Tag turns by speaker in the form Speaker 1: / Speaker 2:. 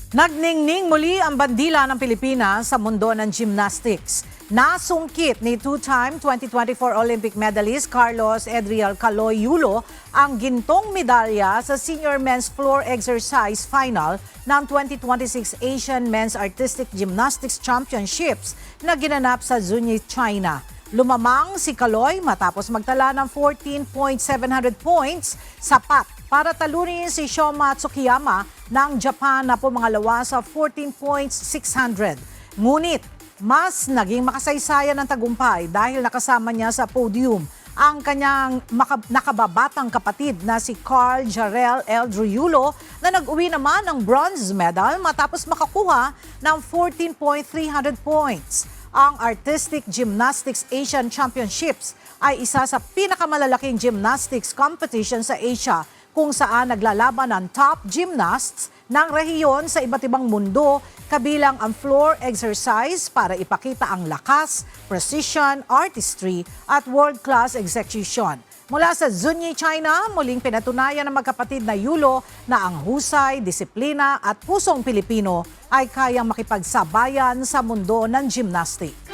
Speaker 1: Nagningning muli ang bandila ng Pilipinas sa mundo ng gymnastics. Nasungkit ni two-time 2024 Olympic medalist Carlos Edriel Caloy Yulo ang gintong medalya sa Senior Men's Floor Exercise Final ng 2026 Asian Men's Artistic Gymnastics Championships na ginanap sa Zunyi, China. Lumamang si Caloy matapos magtala ng 14,700 points, sapat para talunin si Shoma Tsukiyama ng Japan na pumangalawa sa 14,600. Ngunit mas naging makasaysayan ng tagumpay dahil nakasama niya sa podium ang kanyang nakababatang kapatid na si Carl Jarrell Eldruyulo na nag-uwi naman ng bronze medal matapos makakuha ng 14,300 points. Ang Artistic Gymnastics Asian Championships ay isa sa pinakamalalaking gymnastics competition sa Asia kung saan naglalaban ang top gymnasts ng rehiyon sa iba't ibang mundo, kabilang ang floor exercise para ipakita ang lakas, precision, artistry at world-class execution. Mula sa Zunyi, China, muling pinatunayan ng magkapatid na Yulo na ang husay, disiplina at pusong Pilipino ay kayang makipagsabayan sa mundo ng gymnastics.